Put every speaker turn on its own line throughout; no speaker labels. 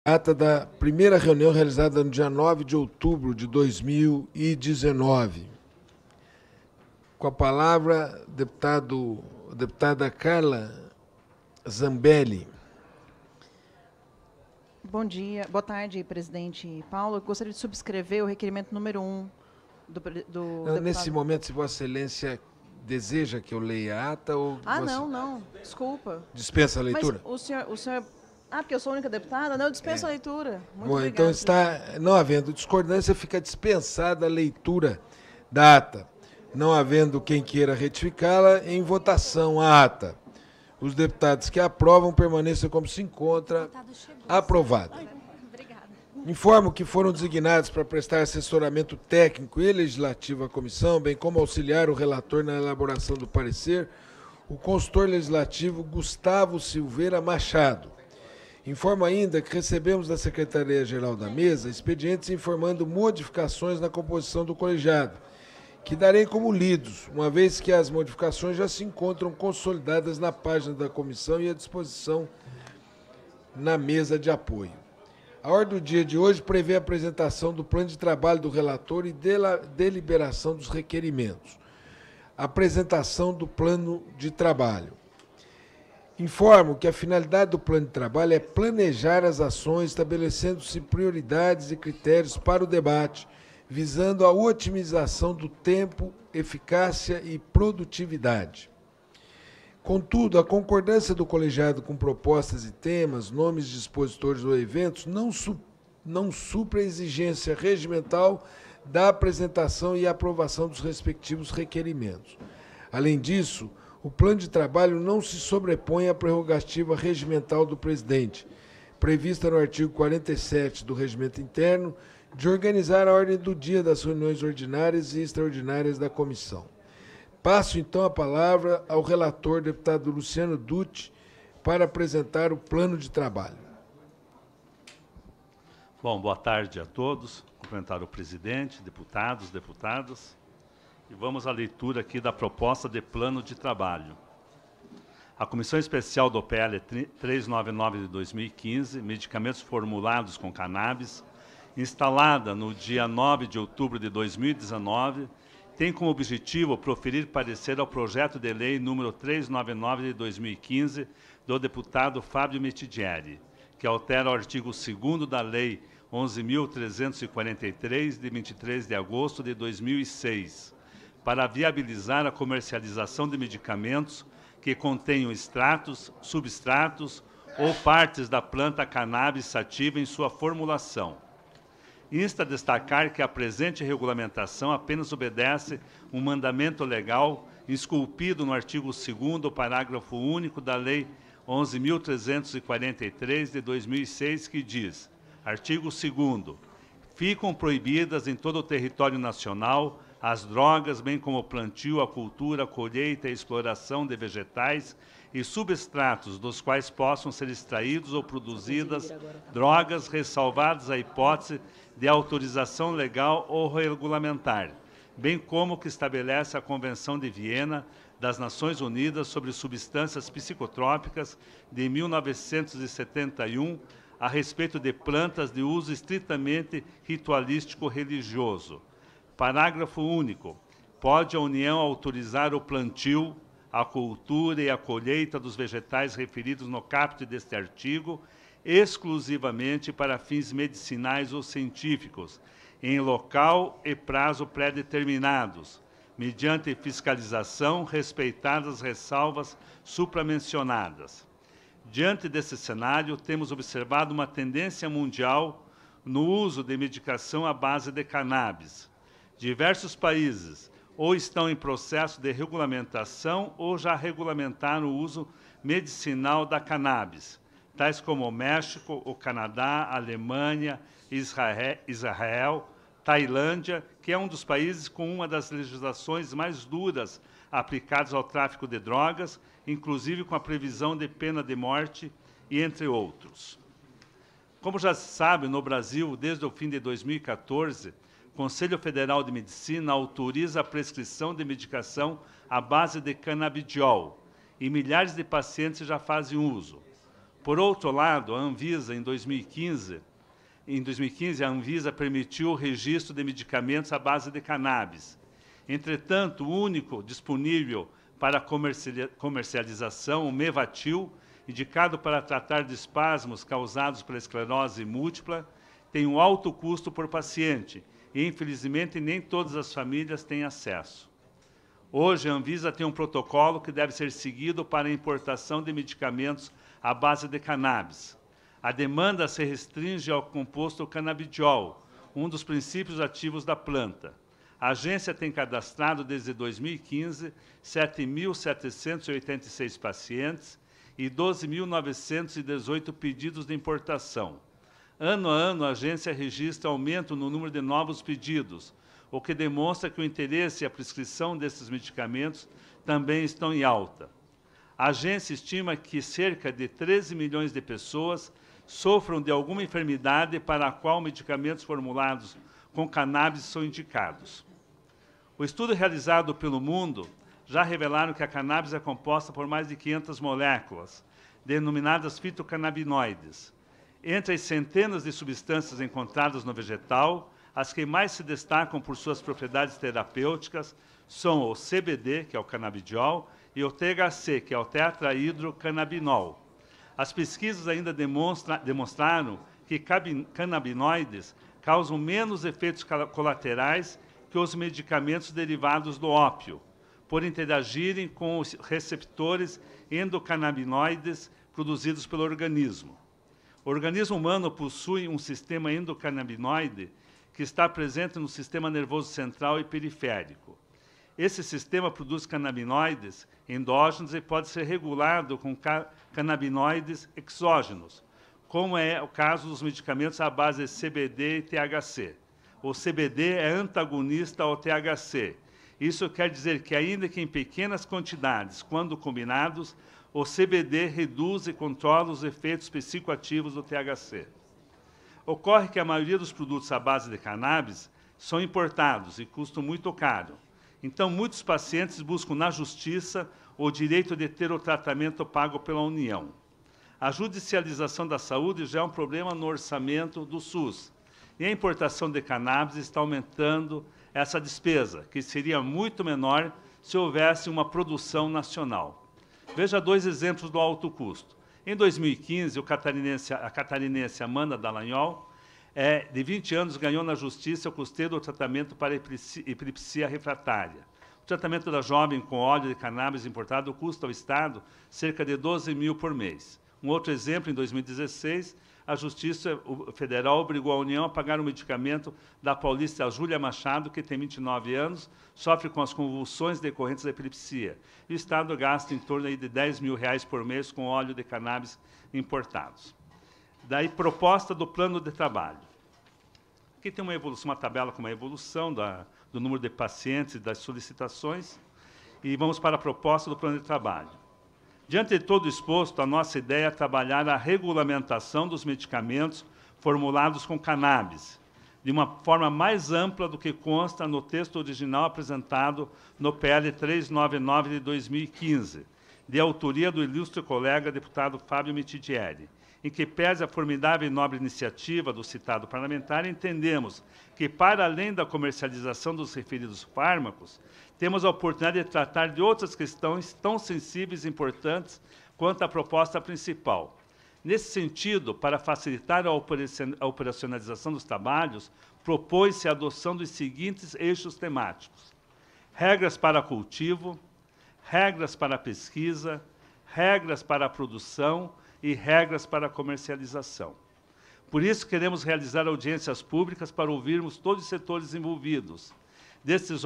Ata da primeira reunião realizada no dia 9 de outubro de 2019. Com a palavra, deputada Carla Zambelli.
Bom dia, boa tarde, presidente Paulo. Eu gostaria de subscrever o requerimento número 1 do deputado.
Nesse momento, se Vossa Excelência deseja que eu leia a ata ou...
Não, desculpa.
Dispensa a leitura?
Mas o senhor... porque eu sou a única deputada? Não, eu dispenso a leitura. Muito obrigada.
Então, não havendo discordância, fica dispensada a leitura da ata. Não havendo quem queira retificá-la, em votação a ata. Os deputados que aprovam permaneçam como se encontra. Aprovado. Informo que foram designados para prestar assessoramento técnico e legislativo à comissão, bem como auxiliar o relator na elaboração do parecer, o consultor legislativo Gustavo Silveira Machado. Informo ainda que recebemos da Secretaria-Geral da Mesa expedientes informando modificações na composição do colegiado, que darei como lidos, uma vez que as modificações já se encontram consolidadas na página da comissão e à disposição na mesa de apoio. A ordem do dia de hoje prevê a apresentação do plano de trabalho do relator e deliberação dos requerimentos. Apresentação do plano de trabalho. Informo que a finalidade do plano de trabalho é planejar as ações, estabelecendo-se prioridades e critérios para o debate, visando a otimização do tempo, eficácia e produtividade. Contudo, a concordância do colegiado com propostas e temas, nomes de expositores ou eventos, não supra a exigência regimental da apresentação e aprovação dos respectivos requerimentos. Além disso, o plano de trabalho não se sobrepõe à prerrogativa regimental do presidente, prevista no artigo 47 do Regimento Interno, de organizar a ordem do dia das reuniões ordinárias e extraordinárias da comissão. Passo, então, a palavra ao relator, deputado Luciano Dutti, para apresentar o plano de trabalho.
Bom, boa tarde a todos. Cumprimentar o presidente, deputados, deputadas. E vamos à leitura aqui da proposta de plano de trabalho. A Comissão Especial do PL 399 de 2015, Medicamentos Formulados com Cannabis, instalada no dia 9 de outubro de 2019, tem como objetivo proferir parecer ao projeto de lei número 399 de 2015 do deputado Fábio Mitidieri, que altera o artigo 2º da Lei 11.343, de 23 de agosto de 2006, para viabilizar a comercialização de medicamentos que contenham extratos, substratos ou partes da planta cannabis sativa em sua formulação. Insta a destacar que a presente regulamentação apenas obedece um mandamento legal esculpido no artigo 2º, parágrafo único da Lei 11.343, de 2006, que diz, artigo 2º, ficam proibidas em todo o território nacional as drogas, bem como o plantio, a cultura, a colheita e a exploração de vegetais e substratos dos quais possam ser extraídos ou produzidas drogas, ressalvadas a hipótese de autorização legal ou regulamentar, bem como o que estabelece a Convenção de Viena das Nações Unidas sobre Substâncias Psicotrópicas de 1971, a respeito de plantas de uso estritamente ritualístico-religioso. Parágrafo único. Pode a União autorizar o plantio, a cultura e a colheita dos vegetais referidos no caput deste artigo, exclusivamente para fins medicinais ou científicos, em local e prazo pré-determinados, mediante fiscalização, respeitadas as ressalvas supramencionadas. Diante desse cenário, temos observado uma tendência mundial no uso de medicação à base de cannabis. Diversos países ou estão em processo de regulamentação ou já regulamentaram o uso medicinal da cannabis, tais como o México, o Canadá, a Alemanha, Israel, Tailândia, que é um dos países com uma das legislações mais duras aplicadas ao tráfico de drogas, inclusive com a previsão de pena de morte, e entre outros. Como já se sabe, no Brasil, desde o fim de 2014, o Conselho Federal de Medicina autoriza a prescrição de medicação à base de canabidiol, e milhares de pacientes já fazem uso. Por outro lado, a Anvisa, em 2015, a Anvisa permitiu o registro de medicamentos à base de cannabis. Entretanto, o único disponível para comercialização, o Mevatil, indicado para tratar de espasmos causados pela esclerose múltipla, tem um alto custo por paciente e, infelizmente, nem todas as famílias têm acesso. Hoje, a Anvisa tem um protocolo que deve ser seguido para a importação de medicamentos à base de cannabis. A demanda se restringe ao composto canabidiol, um dos princípios ativos da planta. A agência tem cadastrado desde 2015 7.786 pacientes e 12.918 pedidos de importação. Ano a ano, a agência registra aumento no número de novos pedidos, o que demonstra que o interesse e a prescrição desses medicamentos também estão em alta. A agência estima que cerca de 13 milhões de pessoas sofram de alguma enfermidade para a qual medicamentos formulados com cannabis são indicados. O estudo realizado pelo mundo já revelaram que a cannabis é composta por mais de 500 moléculas, denominadas fitocannabinoides. Entre as centenas de substâncias encontradas no vegetal, as que mais se destacam por suas propriedades terapêuticas são o CBD, que é o canabidiol, e o THC, que é o tetrahidrocannabinol. As pesquisas ainda demonstraram que canabinoides causam menos efeitos colaterais que os medicamentos derivados do ópio, por interagirem com os receptores endocannabinoides produzidos pelo organismo. O organismo humano possui um sistema endocannabinoide que está presente no sistema nervoso central e periférico. Esse sistema produz canabinoides endógenos e pode ser regulado com canabinoides exógenos, como é o caso dos medicamentos à base de CBD e THC. O CBD é antagonista ao THC. Isso quer dizer que, ainda que em pequenas quantidades, quando combinados, o CBD reduz e controla os efeitos psicoativos do THC. Ocorre que a maioria dos produtos à base de cannabis são importados e custam muito caro. Então, muitos pacientes buscam na justiça o direito de ter o tratamento pago pela União. A judicialização da saúde já é um problema no orçamento do SUS. E a importação de cannabis está aumentando essa despesa, que seria muito menor se houvesse uma produção nacional. Veja dois exemplos do alto custo. Em 2015, a catarinense Amanda Dallagnol, de 20 anos, ganhou na justiça o custeio do tratamento para epilepsia refratária. O tratamento da jovem com óleo de cannabis importado custa ao Estado cerca de 12 mil por mês. Um outro exemplo, em 2016, a Justiça Federal obrigou a União a pagar o medicamento da paulista Júlia Machado, que tem 29 anos, sofre com as convulsões decorrentes da epilepsia. E o Estado gasta em torno de R$10 mil por mês com óleo de cannabis importados. Daí, proposta do plano de trabalho. Aqui tem uma tabela com uma evolução do número de pacientes e das solicitações. E vamos para a proposta do plano de trabalho. Diante de todo o exposto, a nossa ideia é trabalhar a regulamentação dos medicamentos formulados com cannabis, de uma forma mais ampla do que consta no texto original apresentado no PL 399 de 2015, de autoria do ilustre colega deputado Fábio Mitidieri. Em que pese a formidável e nobre iniciativa do citado parlamentar, entendemos que, para além da comercialização dos referidos fármacos, temos a oportunidade de tratar de outras questões tão sensíveis e importantes quanto a proposta principal. Nesse sentido, para facilitar a operacionalização dos trabalhos, propôs-se a adoção dos seguintes eixos temáticos: regras para cultivo, regras para pesquisa, regras para a produção e regras para a comercialização. Por isso, queremos realizar audiências públicas para ouvirmos todos os setores envolvidos, desde os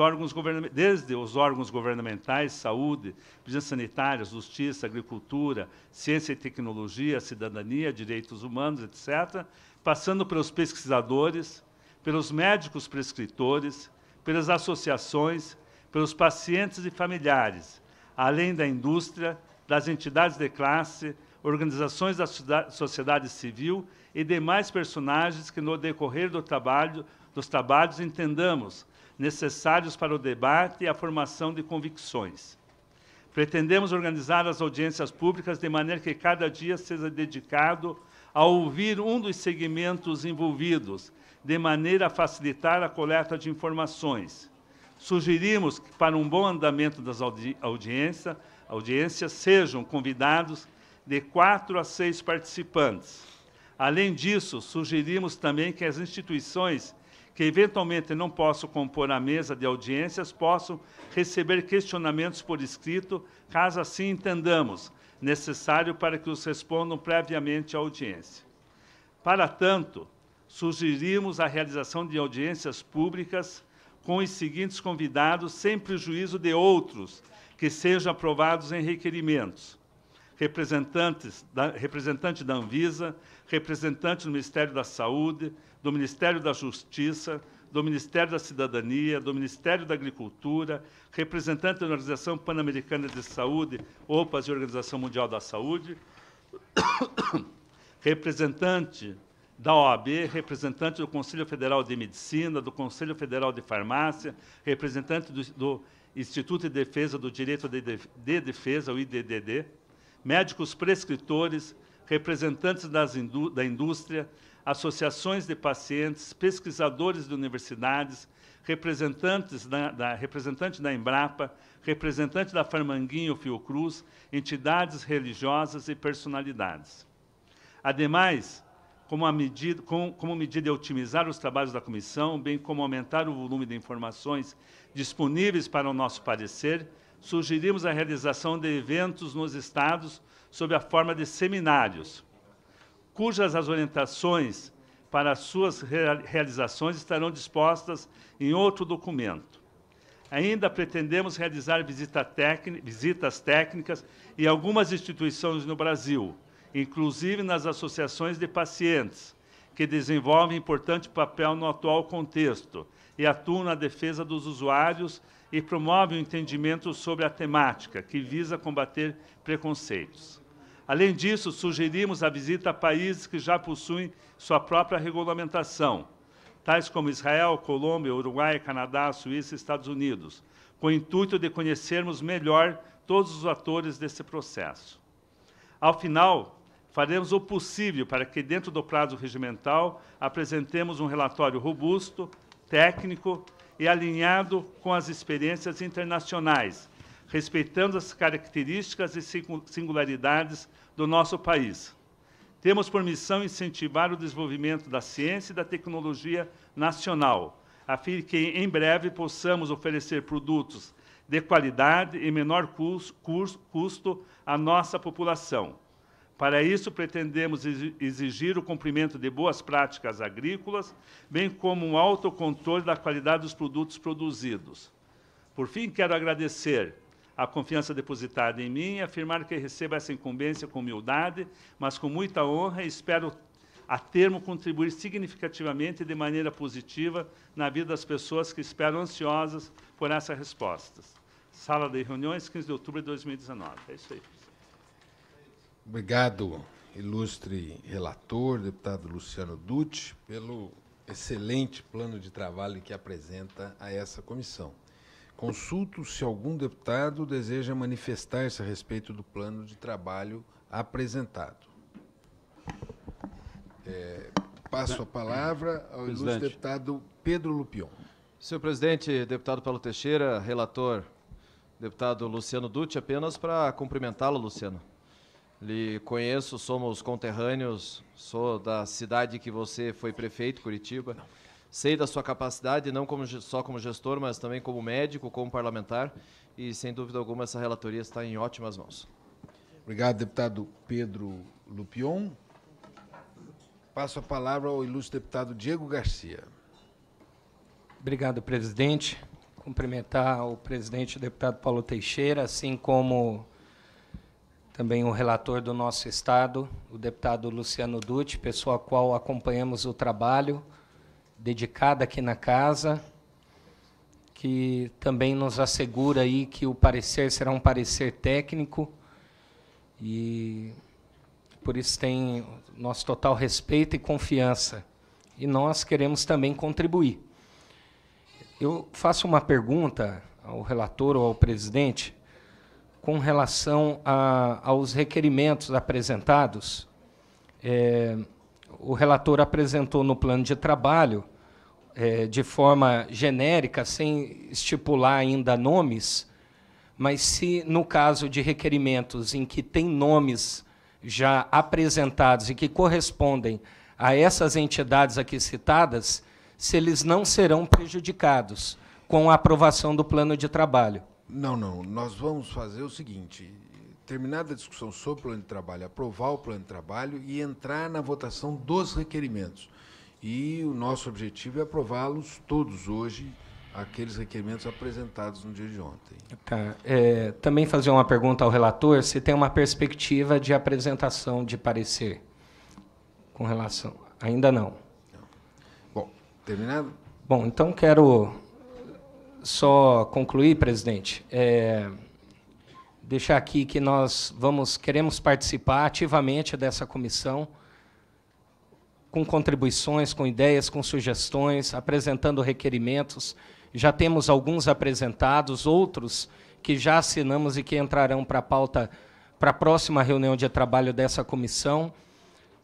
órgãos governamentais, saúde, vigilância sanitária, justiça, agricultura, ciência e tecnologia, cidadania, direitos humanos, etc., passando pelos pesquisadores, pelos médicos prescritores, pelas associações, pelos pacientes e familiares, além da indústria, das entidades de classe, organizações da sociedade civil e demais personagens que, no decorrer dos trabalhos, entendamos necessários para o debate e a formação de convicções. Pretendemos organizar as audiências públicas de maneira que cada dia seja dedicado a ouvir um dos segmentos envolvidos, de maneira a facilitar a coleta de informações. Sugerimos que, para um bom andamento das audiências, sejam convidados de 4 a 6 participantes. Além disso, sugerimos também que as instituições que eventualmente não possam compor a mesa de audiências possam receber questionamentos por escrito, caso assim entendamos necessário para que os respondam previamente à audiência. Para tanto, sugerimos a realização de audiências públicas com os seguintes convidados, sem prejuízo de outros que sejam aprovados em requerimentos: representante da Anvisa, representante do Ministério da Saúde, do Ministério da Justiça, do Ministério da Cidadania, do Ministério da Agricultura, representante da Organização Pan-Americana de Saúde, OPAS e Organização Mundial da Saúde, representante da OAB, representante do Conselho Federal de Medicina, do Conselho Federal de Farmácia, representante do Instituto de Defesa do Direito de Defesa, o IDDD, médicos prescritores, representantes da indústria, associações de pacientes, pesquisadores de universidades, representante da Embrapa, representante da Farmanguinho Fiocruz, entidades religiosas e personalidades. Ademais, como medida de otimizar os trabalhos da comissão, bem como aumentar o volume de informações disponíveis para o nosso parecer, sugerimos a realização de eventos nos estados sob a forma de seminários, cujas as orientações para as suas realizações estarão dispostas em outro documento. Ainda pretendemos realizar visitas técnicas em algumas instituições no Brasil, inclusive nas associações de pacientes, que desenvolvem importante papel no atual contexto e atuam na defesa dos usuários e promovem o entendimento sobre a temática, que visa combater preconceitos. Além disso, sugerimos a visita a países que já possuem sua própria regulamentação, tais como Israel, Colômbia, Uruguai, Canadá, Suíça e Estados Unidos, com o intuito de conhecermos melhor todos os atores desse processo. Ao final, faremos o possível para que, dentro do prazo regimental, apresentemos um relatório robusto, técnico e alinhado com as experiências internacionais, respeitando as características e singularidades do nosso país. Temos por missão incentivar o desenvolvimento da ciência e da tecnologia nacional, a fim de que, em breve, possamos oferecer produtos de qualidade e menor custo à nossa população. Para isso, pretendemos exigir o cumprimento de boas práticas agrícolas, bem como um autocontrole da qualidade dos produtos produzidos. Por fim, quero agradecer a confiança depositada em mim e afirmar que recebo essa incumbência com humildade, mas com muita honra, e espero, a termo, contribuir significativamente e de maneira positiva na vida das pessoas que esperam ansiosas por essas respostas. Sala de reuniões, 15 de outubro de 2019. É isso aí.
Obrigado, ilustre relator, deputado Luciano Dutti, pelo excelente plano de trabalho que apresenta a essa comissão. Consulto se algum deputado deseja manifestar-se a respeito do plano de trabalho apresentado. Passo a palavra ao ilustre deputado Pedro Lupion.
Senhor presidente, deputado Paulo Teixeira, relator, deputado Luciano Dutti, apenas para cumprimentá-lo, Luciano. Lhe conheço, somos conterrâneos, sou da cidade que você foi prefeito, Curitiba. Sei da sua capacidade, não só como gestor, mas também como médico, como parlamentar, e, sem dúvida alguma, essa relatoria está em ótimas mãos.
Obrigado, deputado Pedro Lupion. Passo a palavra ao ilustre deputado Diego Garcia.
Obrigado, presidente. Cumprimentar o presidente, o deputado Paulo Teixeira, assim como também o relator do nosso estado, o deputado Luciano Dutti, pessoa a qual acompanhamos o trabalho, dedicada aqui na casa, que também nos assegura aí que o parecer será um parecer técnico e por isso tem nosso total respeito e confiança. E nós queremos também contribuir. Eu faço uma pergunta ao relator ou ao presidente. com relação aos requerimentos apresentados. O relator apresentou no plano de trabalho, de forma genérica, sem estipular ainda nomes, mas se, no caso de requerimentos em que tem nomes já apresentados e que correspondem a essas entidades aqui citadas, se eles não serão prejudicados com a aprovação do plano de trabalho.
Não, não. Nós vamos fazer o seguinte, terminada a discussão sobre o plano de trabalho, aprovar o plano de trabalho e entrar na votação dos requerimentos. E o nosso objetivo é aprová-los todos hoje, aqueles requerimentos apresentados no dia de ontem.
Tá. Também fazer uma pergunta ao relator, se tem uma perspectiva de apresentação de parecer com relação... Ainda não.
Bom, terminado?
Bom, então quero só concluir, presidente, deixar aqui que nós queremos participar ativamente dessa comissão, com contribuições, com ideias, com sugestões, apresentando requerimentos. Já temos alguns apresentados, outros que já assinamos e que entrarão para a pauta para a próxima reunião de trabalho dessa comissão.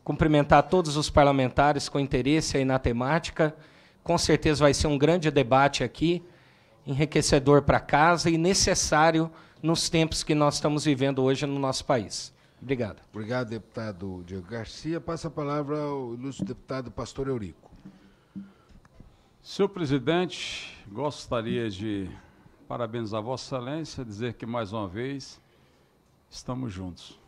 Cumprimentar todos os parlamentares com interesse aí na temática. Com certeza vai ser um grande debate aqui, enriquecedor para casa e necessário nos tempos que nós estamos vivendo hoje no nosso país. Obrigado.
Obrigado, deputado Diego Garcia. Passa a palavra ao ilustre deputado Pastor Eurico.
Senhor presidente, gostaria de parabenizar Vossa Excelência, dizer que, mais uma vez, estamos juntos.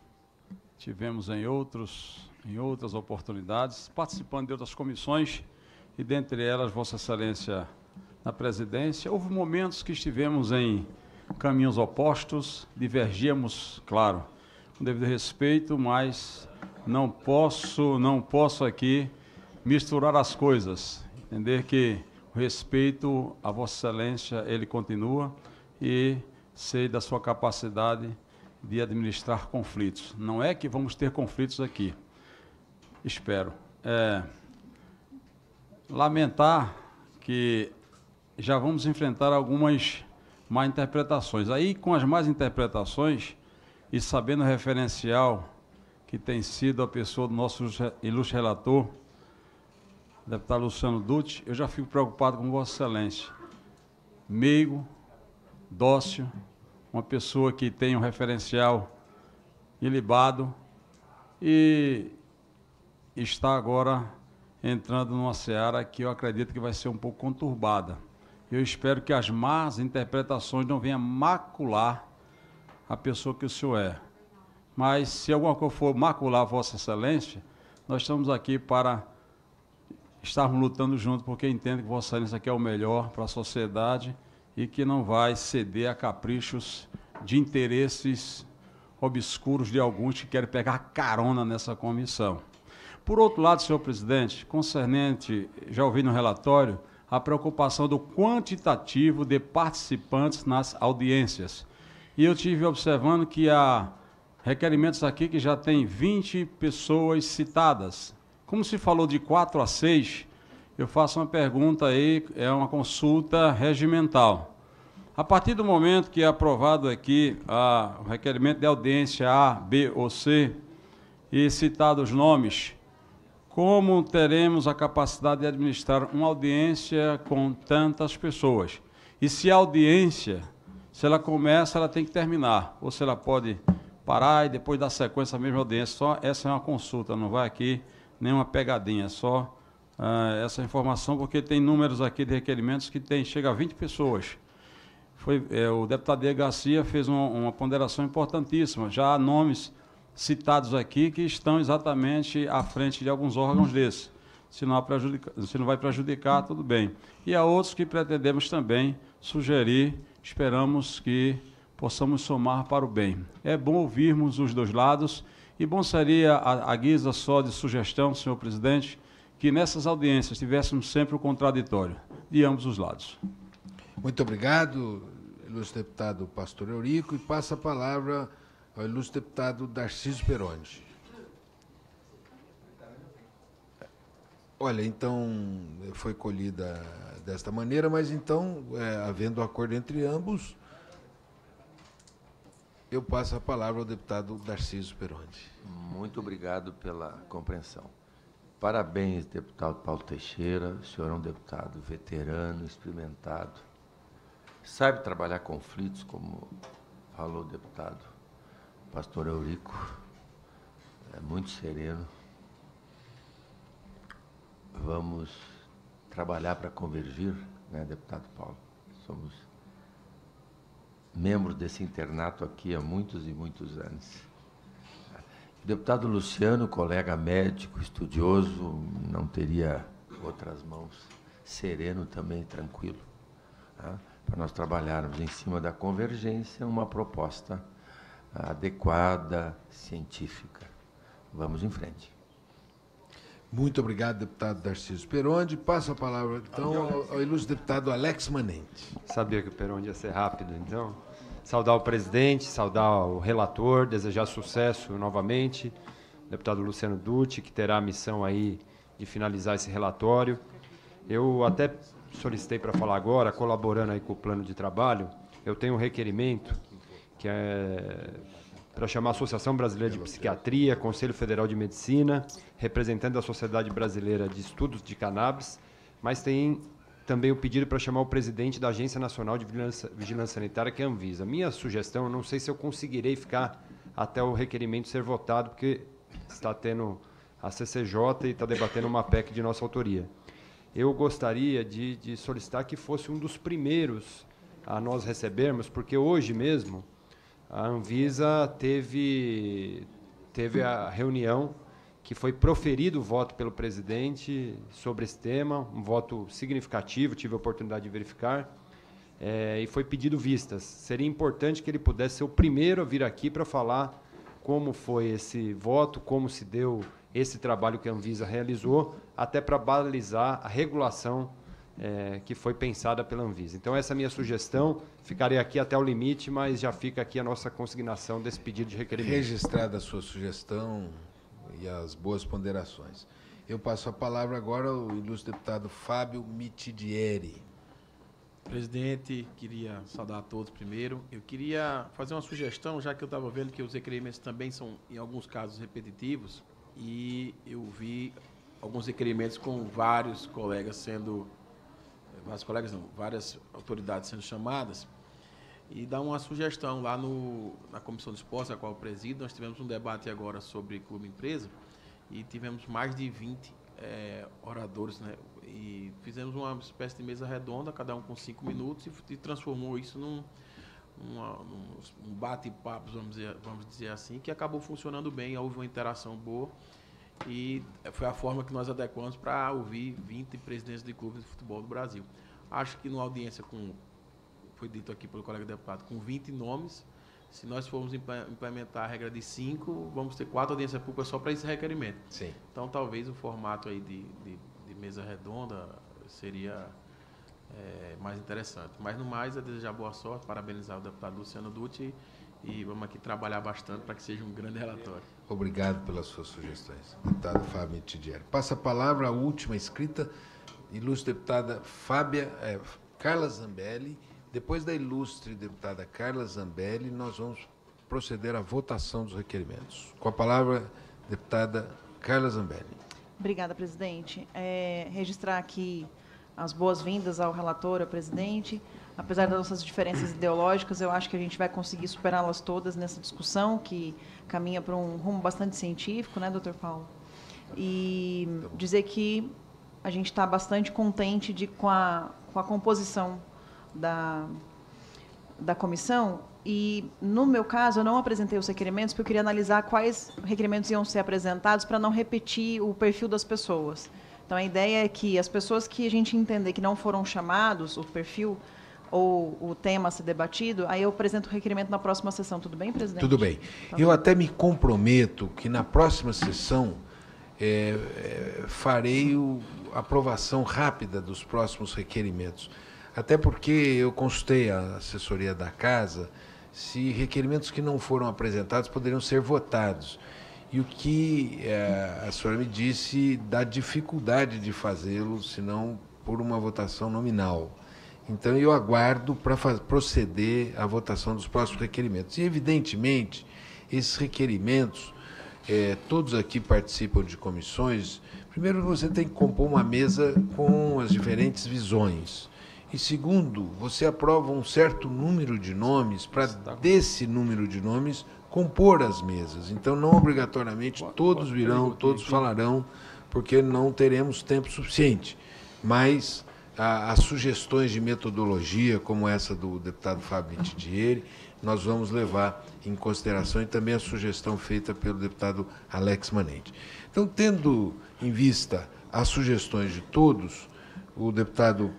Tivemos em outras oportunidades, participando de outras comissões, e dentre elas, Vossa Excelência na presidência. Houve momentos que estivemos em caminhos opostos, divergíamos, claro, com devido respeito, mas não posso aqui misturar as coisas, entender que o respeito a Vossa Excelência, ele continua, e sei da sua capacidade de administrar conflitos. Não é que vamos ter conflitos aqui, espero. Lamentar que já vamos enfrentar algumas má interpretações. Aí, com as más interpretações, e sabendo o referencial que tem sido a pessoa do nosso ilustre relator, deputado Luciano Dutti, eu já fico preocupado com Vossa Excelência. Meigo, dócil, uma pessoa que tem um referencial ilibado e está agora entrando numa seara que eu acredito que vai ser um pouco conturbada. Eu espero que as más interpretações não venham macular a pessoa que o senhor é. Mas, se alguma coisa for macular Vossa Excelência, nós estamos aqui para estarmos lutando juntos, porque entendo que Vossa Excelência quer o melhor para a sociedade e que não vai ceder a caprichos de interesses obscuros de alguns que querem pegar carona nessa comissão. Por outro lado, senhor presidente, concernente, já ouvi no relatório, a preocupação do quantitativo de participantes nas audiências. E eu tive observando que há requerimentos aqui que já tem 20 pessoas citadas. Como se falou de 4 a 6, eu faço uma pergunta aí, é uma consulta regimental. A partir do momento que é aprovado aqui o requerimento de audiência A, B ou C, e citados os nomes, como teremos a capacidade de administrar uma audiência com tantas pessoas? E se a audiência, se ela começa, ela tem que terminar, ou se ela pode parar e depois dar sequência à mesma audiência. Só essa é uma consulta, não vai aqui nenhuma pegadinha, só essa informação, porque tem números aqui de requerimentos que chega a 20 pessoas. O deputado Diego Garcia fez uma ponderação importantíssima. Já há nomes citados aqui que estão exatamente à frente de alguns órgãos desses. Se não vai prejudicar, tudo bem. E há outros que pretendemos também sugerir, esperamos que possamos somar para o bem. É bom ouvirmos os dois lados, e bom seria, a guisa só de sugestão, senhor presidente, que nessas audiências tivéssemos sempre o contraditório, de ambos os lados.
Muito obrigado, ilustre deputado Pastor Eurico, e passa a palavra ao ilustre deputado Darcísio Peroni. Olha, então, foi colhida desta maneira, mas então, havendo acordo entre ambos, Eu passo a palavra ao deputado Darciso Peronde.
Muito obrigado pela compreensão. Parabéns, deputado Paulo Teixeira. O senhor é um deputado veterano, experimentado. Sabe trabalhar conflitos, como falou o deputado pastor Eurico. É muito sereno. Vamos trabalhar para convergir, né, deputado Paulo? Somos membros desse internato aqui há muitos e muitos anos. O deputado Luciano, colega médico, estudioso, não teria outras mãos, sereno também, tranquilo, tá? Para nós trabalharmos em cima da convergência uma proposta adequada, científica. Vamos em frente.
Muito obrigado, deputado Darciso Peronde. Passo a palavra, então, ao ilustre deputado Alex Manente.
Sabia que o Peronde ia ser rápido, então. Saudar o presidente, saudar o relator, desejar sucesso novamente. Deputado Luciano Dutti, que terá a missão aí de finalizar esse relatório. Eu até solicitei para falar agora, colaborando aí com o plano de trabalho, eu tenho um requerimento que é para chamar a Associação Brasileira de Psiquiatria, Conselho Federal de Medicina, representante da Sociedade Brasileira de Estudos de Cannabis, mas tem também o pedido para chamar o presidente da Agência Nacional de Vigilância Sanitária, que é a Anvisa. Minha sugestão, não sei se eu conseguirei ficar até o requerimento ser votado, porque está tendo a CCJ e está debatendo uma PEC de nossa autoria. Eu gostaria de solicitar que fosse um dos primeiros a nós recebermos, porque hoje mesmo a Anvisa teve a reunião que foi proferido o voto pelo presidente sobre esse tema, um voto significativo, tive a oportunidade de verificar, e foi pedido vistas. Seria importante que ele pudesse ser o primeiro a vir aqui para falar como foi esse voto, como se deu esse trabalho que a Anvisa realizou, até para balizar a regulação que foi pensada pela Anvisa. Então, essa é a minha sugestão. Ficarei aqui até o limite, mas já fica aqui a nossa consignação desse pedido de requerimento.
Registrada a sua sugestão e as boas ponderações. Eu passo a palavra agora ao ilustre deputado Fábio Mitidieri.
Presidente, queria saudar a todos primeiro. Eu queria fazer uma sugestão, já que eu estava vendo que os requerimentos também são, em alguns casos, repetitivos, e eu vi alguns requerimentos com vários colegas sendo... várias autoridades sendo chamadas, e dar uma sugestão lá na Comissão de Esportes, a qual eu presido. Nós tivemos um debate agora sobre clube empresa, e tivemos mais de 20 oradores, né? E fizemos uma espécie de mesa redonda, cada um com 5 minutos, e transformou isso num bate-papo, vamos dizer assim, que acabou funcionando bem. Houve uma interação boa, e foi a forma que nós adequamos para ouvir 20 presidentes de clubes de futebol do Brasil. Acho que numa audiência foi dito aqui pelo colega deputado, com 20 nomes, se nós formos implementar a regra de 5, vamos ter 4 audiências públicas só para esse requerimento. Sim. Então, talvez o formato aí de mesa redonda seria mais interessante. Mas, no mais, é desejar boa sorte, parabenizar o deputado Luciano Dutti, e vamos aqui trabalhar bastante para que seja um grande relatório.
Obrigado pelas suas sugestões, deputado Fábio Mitidieri. Passa a palavra à última inscrita, ilustre deputada Carla Zambelli. Depois da ilustre deputada Carla Zambelli, nós vamos proceder à votação dos requerimentos. Com a palavra, deputada Carla Zambelli.
Obrigada, presidente. Registrar aqui as boas-vindas ao relator, ao presidente. Apesar das nossas diferenças ideológicas, eu acho que a gente vai conseguir superá-las todas nessa discussão, que caminha para um rumo bastante científico, né, doutor Paulo? E dizer que a gente está bastante contente com a composição da comissão. E, no meu caso, eu não apresentei os requerimentos, porque eu queria analisar quais requerimentos iam ser apresentados para não repetir o perfil das pessoas. Então, a ideia é que as pessoas que a gente entender que não foram chamados, o perfil ou o tema a ser debatido, aí eu apresento o requerimento na próxima sessão. Tudo bem, presidente?
Tudo bem. Eu até me comprometo que na próxima sessão farei a aprovação rápida dos próximos requerimentos. Até porque eu consultei a assessoria da Casa se requerimentos que não foram apresentados poderiam ser votados. E o que a senhora me disse da dificuldade de fazê-lo, senão por uma votação nominal. Então, eu aguardo para proceder à votação dos próximos requerimentos. E, evidentemente, esses requerimentos, todos aqui participam de comissões. Primeiro, você tem que compor uma mesa com as diferentes visões. E, segundo, você aprova um certo número de nomes para, desse número de nomes, compor as mesas. Então, não obrigatoriamente todos virão, todos falarão, porque não teremos tempo suficiente. Mas as sugestões de metodologia, como essa do deputado Fábio Mitidieri, nós vamos levar em consideração, e também a sugestão feita pelo deputado Alex Manente. Então, tendo em vista as sugestões de todos, o deputado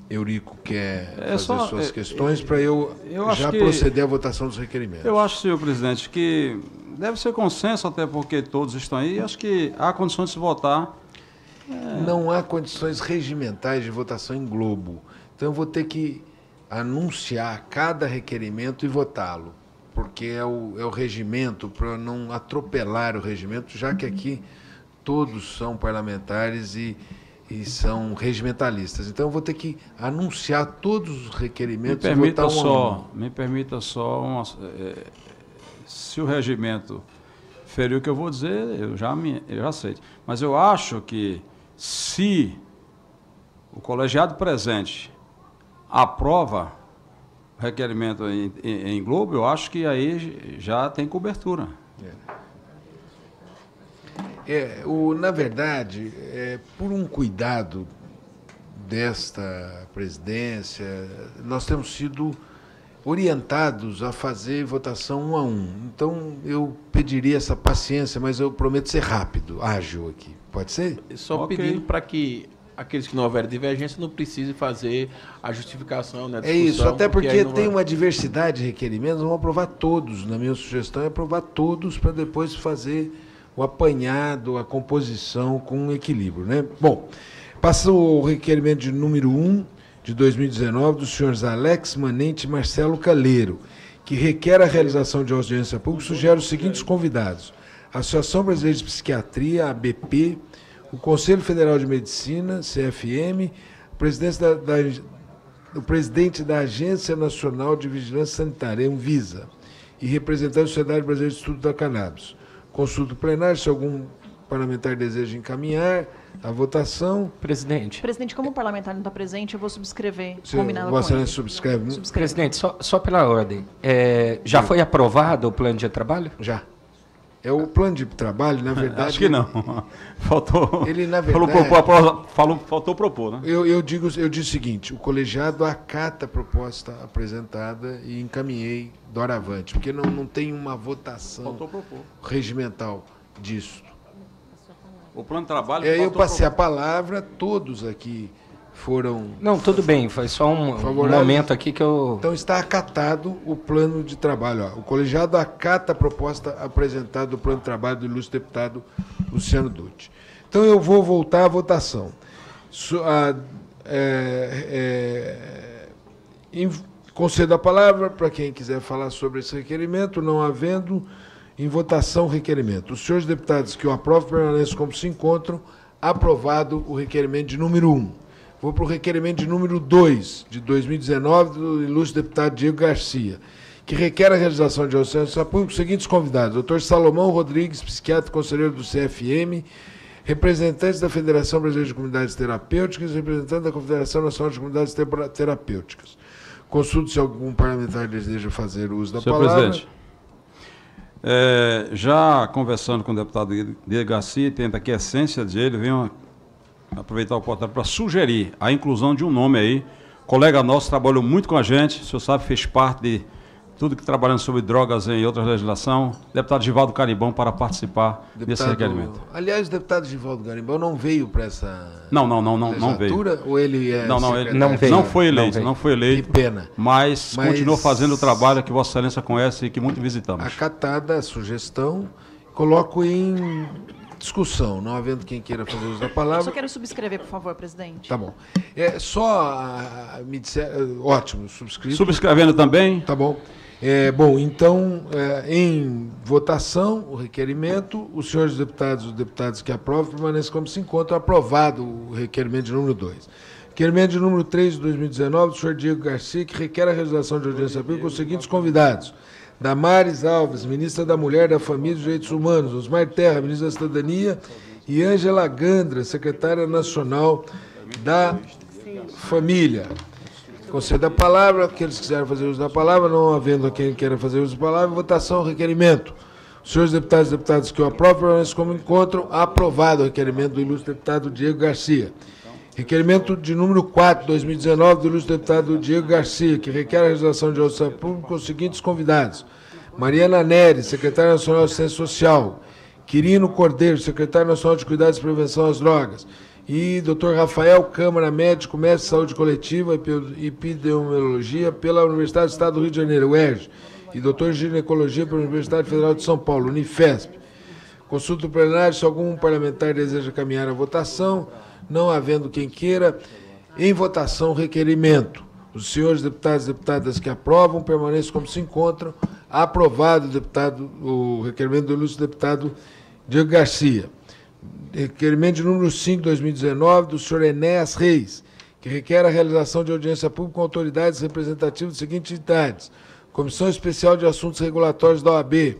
Eurico quer fazer suas questões para eu já proceder à votação dos requerimentos.
Eu acho, senhor presidente, que deve ser consenso, até porque todos estão aí, e acho que há condições de se votar.
Não há condições regimentais de votação em globo. Então, eu vou ter que anunciar cada requerimento e votá-lo, porque é o regimento, para não atropelar o regimento, já que aqui todos são parlamentares e são regimentalistas. Então, eu vou ter que anunciar todos os requerimentos e votar um a um.
Me permita só, se o regimento ferir o que eu vou dizer, eu já aceito. Mas eu acho que, se o colegiado presente aprova o requerimento em globo, eu acho que aí já tem cobertura.
Na verdade, por um cuidado desta presidência, nós temos sido orientados a fazer votação um a um. Então, eu pediria essa paciência, mas eu prometo ser rápido, ágil aqui. Pode ser?
Só pedindo para que aqueles que não houverem divergência não precisem fazer a justificação, né?
É isso, até porque tem uma diversidade de requerimentos, vamos aprovar todos. Na minha sugestão é aprovar todos para depois fazer o apanhado, a composição com equilíbrio, né? Bom, passa o requerimento de número 1 de 2019 dos senhores Alex Manente e Marcelo Caleiro, que requer a realização de audiência pública, sugere os seguintes convidados: a Associação Brasileira de Psiquiatria, a ABP, o Conselho Federal de Medicina, CFM, o presidente da Agência Nacional de Vigilância Sanitária, Anvisa, e representante da Sociedade Brasileira de Estudo da Cannabis. Consulta plenária, se algum parlamentar deseja encaminhar a votação.
Presidente, como o parlamentar não está presente, eu vou subscrever,
combinado com ele. Vossa Excelência subscreve.
Presidente, só pela ordem, já foi aprovado o plano de trabalho?
Já. O plano de trabalho, na verdade...
Acho que não. Faltou...
Ele, na verdade...
Faltou propor, né?
Eu digo o seguinte: o colegiado acata a proposta apresentada e encaminhei doravante, porque não tem uma votação regimental disso.
O plano de trabalho...
Eu passei a palavra, todos aqui foram...
Não, tudo bem, foi só um momento aqui que eu...
Então, está acatado o plano de trabalho. O colegiado acata a proposta apresentada do plano de trabalho do ilustre deputado Luciano Dutti. Então, eu vou voltar à votação. Concedo a palavra para quem quiser falar sobre esse requerimento, não havendo em votação o requerimento. Os senhores deputados que o aprovam permanecem como se encontram. Aprovado o requerimento de número 1. Vou para o requerimento de número 2, de 2019, do ilustre deputado Diego Garcia, que requer a realização de audiência pública com os seguintes convidados: Dr. Salomão Rodrigues, psiquiatra, conselheiro do CFM, representantes da Federação Brasileira de Comunidades Terapêuticas e representante da Confederação Nacional de Comunidades Terapêuticas. Consulto se algum parlamentar deseja fazer uso da palavra.
Senhor presidente, já conversando com o deputado Diego Garcia, tendo aqui a essência dele, venho aproveitar a oportunidade para sugerir a inclusão de um nome aí. Colega nosso, trabalhou muito com a gente, o senhor sabe, fez parte de tudo que trabalhando sobre drogas em outra legislação. Deputado Givaldo Carimbão para participar desse requerimento.
Aliás, o deputado Givaldo Carimbão não veio para essa
não veio.
Ou ele
não foi eleito.
Que pena.
Mas continuou fazendo o trabalho que Vossa Excelência conhece e que muito visitamos.
Acatada a sugestão, coloco em discussão, não havendo quem queira fazer uso da palavra.
Eu só quero subscrever, por favor, presidente.
Tá bom. Me disser, ótimo, subscrito.
Subscrevendo também.
Tá bom. Bom, então, em votação, o requerimento, os senhores deputados, os deputados que aprovam, permanecem como se encontram. Aprovado o requerimento de número 2. Requerimento de número 3 de 2019, do senhor Diego Garcia, que requer a realização de audiência pública com os seguintes convidados: Damares Alves, ministra da Mulher, da Família e dos Direitos Humanos; Osmar Terra, ministro da Cidadania; e Ângela Gandra, secretária nacional da Família. Concedo a palavra, aqueles que quiserem fazer uso da palavra, não havendo quem queira fazer uso da palavra, votação, requerimento. Os senhores deputados e deputadas que o aprovam, permanecem como encontram. Aprovado o requerimento do ilustre deputado Diego Garcia. Requerimento de número 4, 2019, do ilustre deputado Diego Garcia, que requer a realização de audiência pública com os seguintes convidados: Mariana Nery, secretária nacional de Assistência Social; Quirino Cordeiro, secretário nacional de Cuidados e Prevenção às Drogas; e Dr. Rafael Câmara, médico, mestre de saúde coletiva e epidemiologia pela Universidade do Estado do Rio de Janeiro, UERJ, e doutor em ginecologia pela Universidade Federal de São Paulo, Unifesp. Consulta do plenário, se algum parlamentar deseja caminhar à votação, não havendo quem queira, em votação, requerimento. Os senhores deputados e deputadas que aprovam, permaneçam como se encontram. Aprovado o requerimento do ilustre deputado Diego Garcia. Requerimento de número 5, de 2019, do senhor Enéas Reis, que requer a realização de audiência pública com autoridades representativas das seguintes entidades: Comissão Especial de Assuntos Regulatórios da OAB,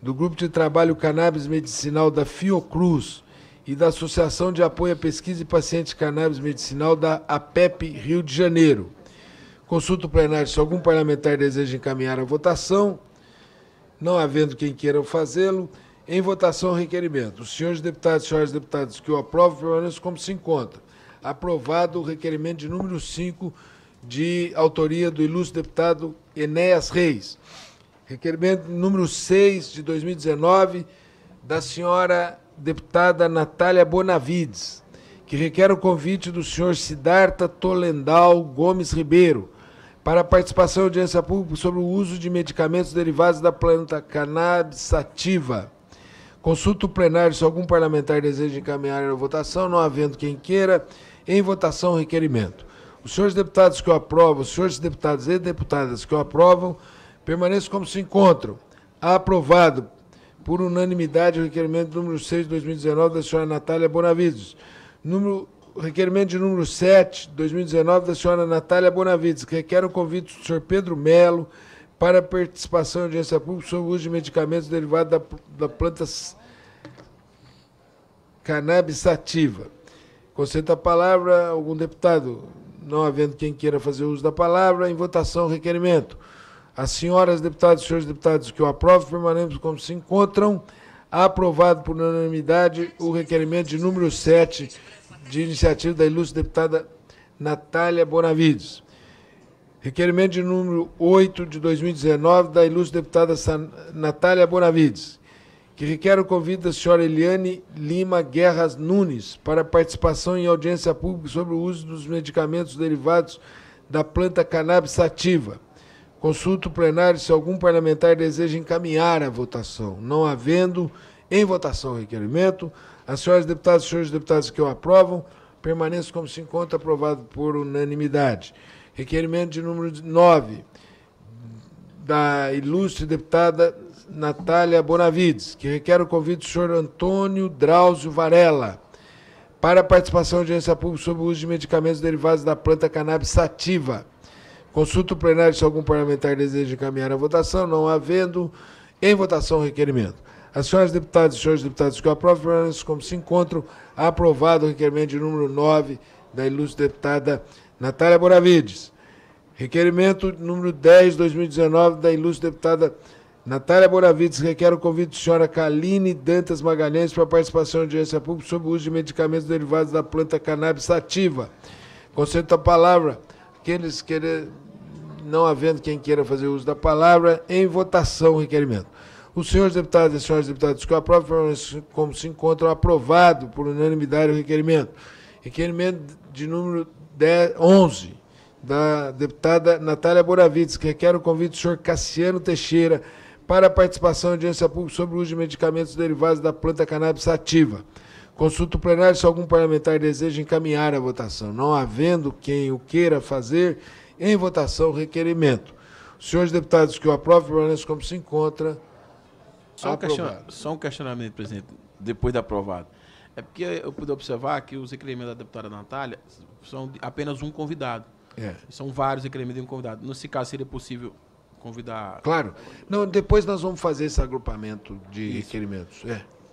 do Grupo de Trabalho Cannabis Medicinal da Fiocruz e da Associação de Apoio à Pesquisa e Paciente Cannabis Medicinal da APEP Rio de Janeiro. Consulta o plenário se algum parlamentar deseja encaminhar a votação, não havendo quem queira fazê-lo. Em votação, o requerimento. Os senhores deputados e senhoras deputadas que o aprovam, permaneçam como se encontra. Aprovado o requerimento de número 5, de autoria do ilustre deputado Enéas Reis. Requerimento número 6, de 2019, da senhora deputada Natália Bonavides, que requer o convite do senhor Siddhartha Tolendal Gomes Ribeiro para a participação em audiência pública sobre o uso de medicamentos derivados da planta cannabis sativa. Consulta o plenário se algum parlamentar deseja encaminhar a votação, não havendo quem queira. Em votação, o requerimento. Os senhores deputados que o aprovam, os senhores deputados e deputadas que o aprovam, permaneçam como se encontram. Aprovado por unanimidade o requerimento número 6 de 2019 da senhora Natália Bonavides. Requerimento de número 7 de 2019 da senhora Natália Bonavides, que requer o convite do senhor Pedro Melo para participação em audiência pública sobre o uso de medicamentos derivados da planta cannabis sativa. Concedo a palavra algum deputado, não havendo quem queira fazer uso da palavra. Em votação, o requerimento. As senhoras deputadas e senhores deputados que o aprovam, permanecem como se encontram. Aprovado por unanimidade o requerimento de número 7, de iniciativa da ilustre deputada Natália Bonavides. Requerimento de número 8, de 2019, da ilustre deputada Natália Bonavides, que requer o convite da senhora Eliane Lima Guerras Nunes para participação em audiência pública sobre o uso dos medicamentos derivados da planta cannabis sativa. Consulta o plenário se algum parlamentar deseja encaminhar a votação. Não havendo, em votação o requerimento, as senhoras deputadas e senhores deputados que o aprovam, permaneçam como se encontra. Aprovado por unanimidade. Requerimento de número 9, da ilustre deputada Natália Bonavides, que requer o convite do senhor Antônio Drauzio Varela para a participação em audiência pública sobre o uso de medicamentos derivados da planta cannabis sativa. Consulta o plenário se algum parlamentar deseja encaminhar a votação, não havendo, em votação o requerimento. As senhoras deputadas e senhores deputados que o aprovam, permanecem como se encontram. Aprovado o requerimento de número 9, da ilustre deputada Natália Bonavides. Requerimento número 10, 2019, da ilustre deputada Natália Bonavides, requer o convite da senhora Kaline Dantas Magalhães para participação em audiência pública sobre o uso de medicamentos derivados da planta cannabis sativa. Concedo a palavra aqueles que, não havendo quem queira fazer uso da palavra, em votação o requerimento. Os senhores deputados e senhoras deputadas que o aprovam, como se encontram, aprovado por unanimidade o requerimento. Requerimento de número 11, da deputada Natália Bonavides, que requer o convite do senhor Cassiano Teixeira para a participação em audiência pública sobre o uso de medicamentos derivados da planta cannabis sativa. Consulta o plenário se algum parlamentar deseja encaminhar a votação. Não havendo quem o queira fazer, em votação o requerimento. Os senhores deputados que o aprovam, permaneçam como se encontra.
Só um questionamento, presidente, depois de aprovado. É porque eu pude observar que os requerimentos da deputada Natália são apenas um convidado. São vários requerimentos de um convidado. Nesse caso, seria possível convidar...
Claro. Não, depois nós vamos fazer esse agrupamento de requerimentos.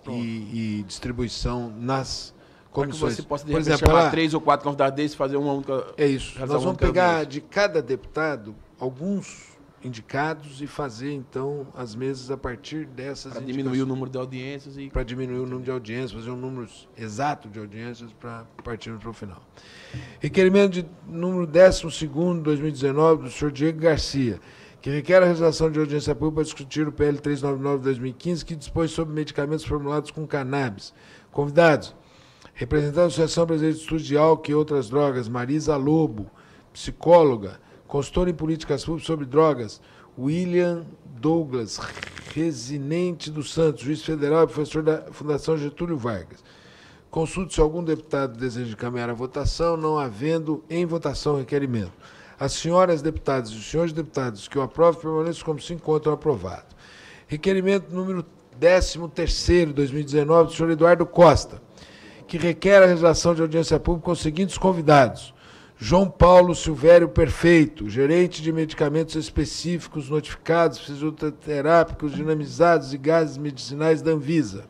E distribuição nas comissões.
Você possa, de
por
repente,
exemplo,
chamar 3 ou 4 convidados desses e fazer uma única...
É isso. Nós vamos pegar de cada deputado alguns indicados e fazer, então, as mesas a partir dessas
indicações. Para diminuir o número de audiências.
Para diminuir o número de audiências, fazer um número exato de audiências para partirmos para o final. Requerimento de número 12º, 2019, do senhor Diego Garcia, que requer a realização de audiência pública para discutir o PL 399 de 2015, que dispõe sobre medicamentos formulados com cannabis. Convidados: representante da Associação Brasileira de Estudos de Álcool e Outras Drogas, Marisa Lobo, psicóloga, consultor em políticas públicas sobre drogas, William Douglas Resinente dos Santos, juiz federal e professor da Fundação Getúlio Vargas. Consulte se algum deputado deseja encaminhar a votação, não havendo em votação o requerimento. As senhoras deputadas e os senhores deputados que o aprovam permaneçam como se encontram aprovados. Requerimento número 13º, 2019, do senhor Eduardo Costa, que requer a realização de audiência pública com os seguintes convidados: João Paulo Silvério Perfeito, gerente de medicamentos específicos notificados, fisioterápicos, dinamizados e gases medicinais da Anvisa.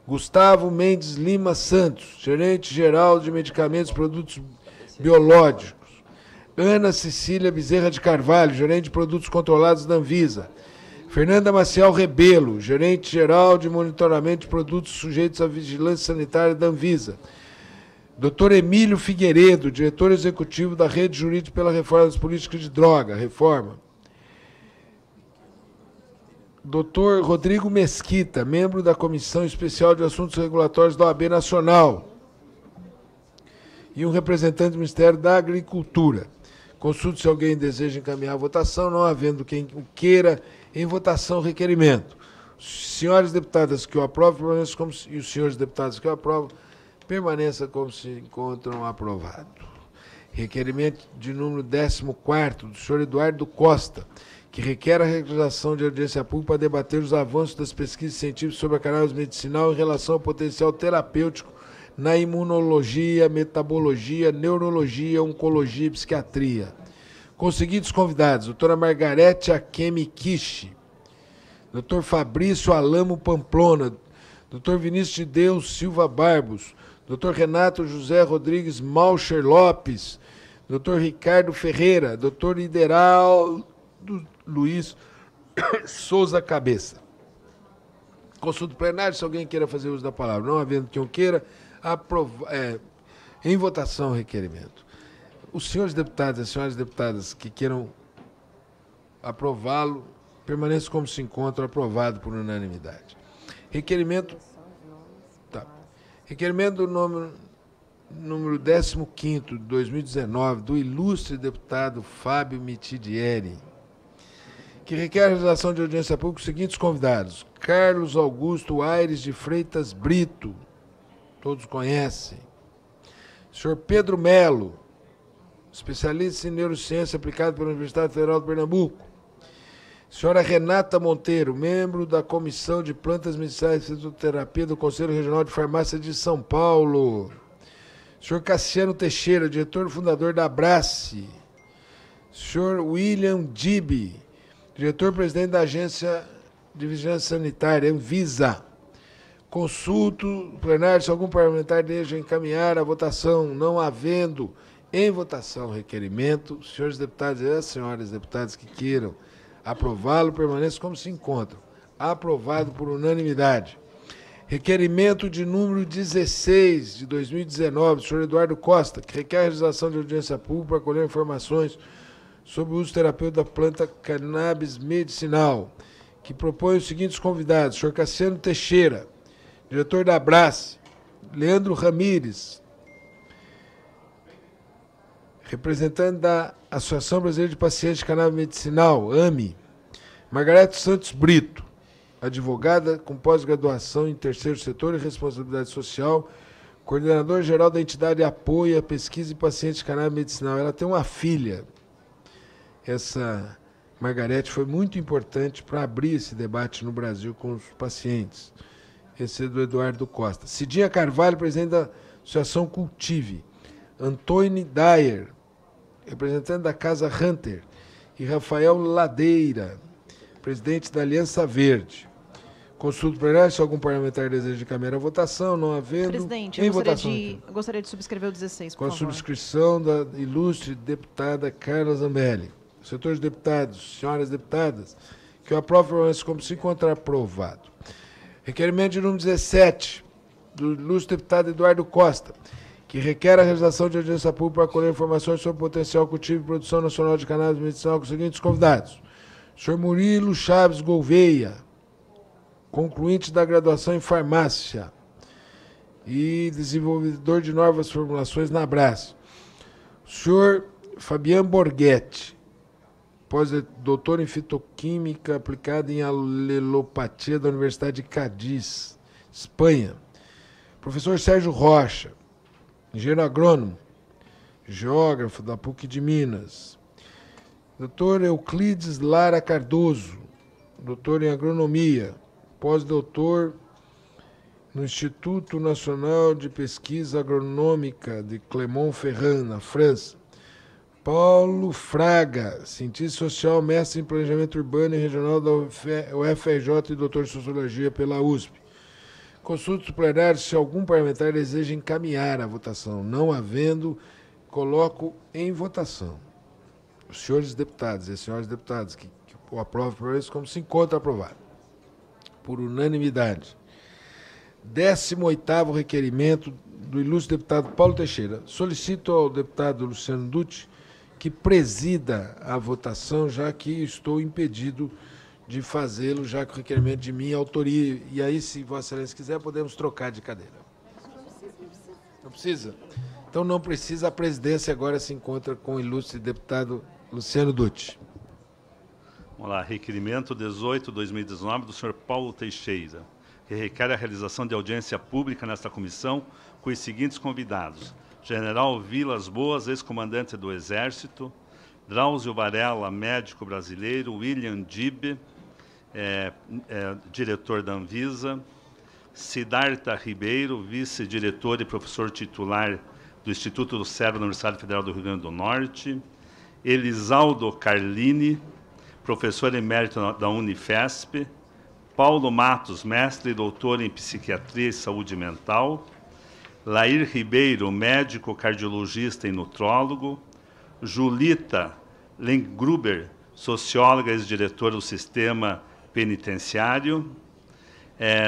Gustavo Mendes Lima Santos, gerente geral de medicamentos e produtos biológicos. Ana Cecília Bezerra de Carvalho, gerente de produtos controlados da Anvisa. Fernanda Maciel Rebelo, gerente geral de monitoramento de produtos sujeitos à vigilância sanitária da Anvisa. Dr. Emílio Figueiredo, diretor executivo da Rede Jurídica pela Reforma das Políticas de Droga, Reforma. Dr. Rodrigo Mesquita, membro da Comissão Especial de Assuntos Regulatórios da OAB Nacional. E um representante do Ministério da Agricultura. Consulte se alguém deseja encaminhar a votação, não havendo quem o queira, em votação o requerimento. Senhoras deputadas que o aprovam, permaneçam como e os senhores deputados que o aprovam, permaneça como se encontram aprovados. Requerimento de número 14º, do senhor Eduardo Costa, que requer a realização de audiência pública para debater os avanços das pesquisas científicas sobre a cannabis medicinal em relação ao potencial terapêutico na imunologia, metabologia, neurologia, oncologia e psiquiatria. Com os seguintes convidados: doutora Margarete Akemi Kishi, doutor Fabrício Alamo Pamplona, doutor Vinícius de Deus Silva Barbos, Dr. Renato José Rodrigues Malcher Lopes, Dr. Ricardo Ferreira, Dr. Ideraldo Luiz Souza Cabeça. Consulta plenário, se alguém queira fazer uso da palavra. Não havendo quem queira, em votação o requerimento. Os senhores deputados e as senhoras deputadas que queiram aprová-lo, permaneçam como se encontram, aprovado por unanimidade. Requerimento... Requerimento do número 15º, de 2019, do ilustre deputado Fábio Mitidieri, que requer a realização de audiência pública com os seguintes convidados: Carlos Augusto Aires de Freitas Brito, todos conhecem. Senhor Pedro Melo, especialista em neurociência aplicada pela Universidade Federal de Pernambuco. Senhora Renata Monteiro, membro da Comissão de Plantas Medicinais e Fisioterapia do Conselho Regional de Farmácia de São Paulo. Senhor Cassiano Teixeira, diretor fundador da Abrace. Senhor William Dibe, diretor-presidente da Agência de Vigilância Sanitária, Anvisa. Consulto plenário se algum parlamentar deseja encaminhar a votação, não havendo em votação requerimento. Senhores deputados e as senhoras deputadas que queiram aprová-lo, permaneça como se encontram. Aprovado por unanimidade. Requerimento de número 16, de 2019, do senhor Eduardo Costa, que requer a realização de audiência pública para colher informações sobre o uso terapêutico da planta cannabis medicinal, que propõe os seguintes convidados: senhor Cassiano Teixeira, diretor da Abrace, Leandro Ramires, representante da Associação Brasileira de Pacientes de Cannabis Medicinal, AMI, Margarete Santos Brito, advogada com pós-graduação em terceiro setor e responsabilidade social, coordenadora-geral da entidade de apoio à pesquisa em pacientes de cannabis medicinal. Ela tem uma filha, essa Margarete foi muito importante para abrir esse debate no Brasil com os pacientes. Esse é do Eduardo Costa. Cidinha Carvalho, presidente da Associação Cultive. Antônio Dyer, representante da Casa Hunter. E Rafael Ladeira, presidente da Aliança Verde. Consulta plenária, se algum parlamentar deseja de caminhar a votação, não havendo...
Presidente, eu gostaria de subscrever o 16, por favor.
Com a subscrição da ilustre deputada Carla Zambelli. Senhores deputados, senhoras deputadas, que eu aprovo como se encontra aprovado. Requerimento de número 17, do ilustre deputado Eduardo Costa, que requer a realização de audiência pública para colher informações sobre o potencial cultivo e produção nacional de cannabis medicinal com os seguintes convidados. Senhor Murilo Chaves Gouveia, concluinte da graduação em farmácia e desenvolvedor de novas formulações na Brás. O senhor Fabiano Borghetti, pós-doutor em fitoquímica aplicada em alelopatia da Universidade de Cádiz, Espanha. Professor Sérgio Rocha, engenheiro agrônomo, geógrafo da PUC de Minas. Doutor Euclides Lara Cardoso, doutor em agronomia, pós-doutor no Instituto Nacional de Pesquisa Agronômica de Clermont-Ferrand, na França. Paulo Fraga, cientista social, mestre em planejamento urbano e regional da UFRJ e doutor em sociologia pela USP. Consulta plenária, se algum parlamentar deseja encaminhar a votação. Não havendo, coloco em votação. Os senhores deputados e as senhoras deputadas que o aprovam por isso como se encontra aprovado. Por unanimidade. 18º requerimento do ilustre deputado Paulo Teixeira. Solicito ao deputado Luciano Dutti que presida a votação, já que estou impedido de fazê-lo, já que o requerimento de minha autoria. E aí, se Vossa Excelência quiser, podemos trocar de cadeira. Não precisa? Então não precisa. A presidência agora se encontra com o ilustre deputado Luciano Dutti.
Vamos lá, requerimento 18/2019 do senhor Paulo Teixeira, que requer a realização de audiência pública nesta comissão com os seguintes convidados: General Vilas Boas, ex-comandante do Exército; Drauzio Varela, médico brasileiro; William Dib, diretor da Anvisa; Siddhartha Ribeiro, vice-diretor e professor titular do Instituto do Cérebro da Universidade Federal do Rio Grande do Norte; Elisaldo Carlini, professor emérito da Unifesp; Paulo Matos, mestre e doutor em Psiquiatria e Saúde Mental; Lair Ribeiro, médico, cardiologista e nutrólogo; Julita Lengruber, socióloga e ex-diretora do Sistema Penitenciário;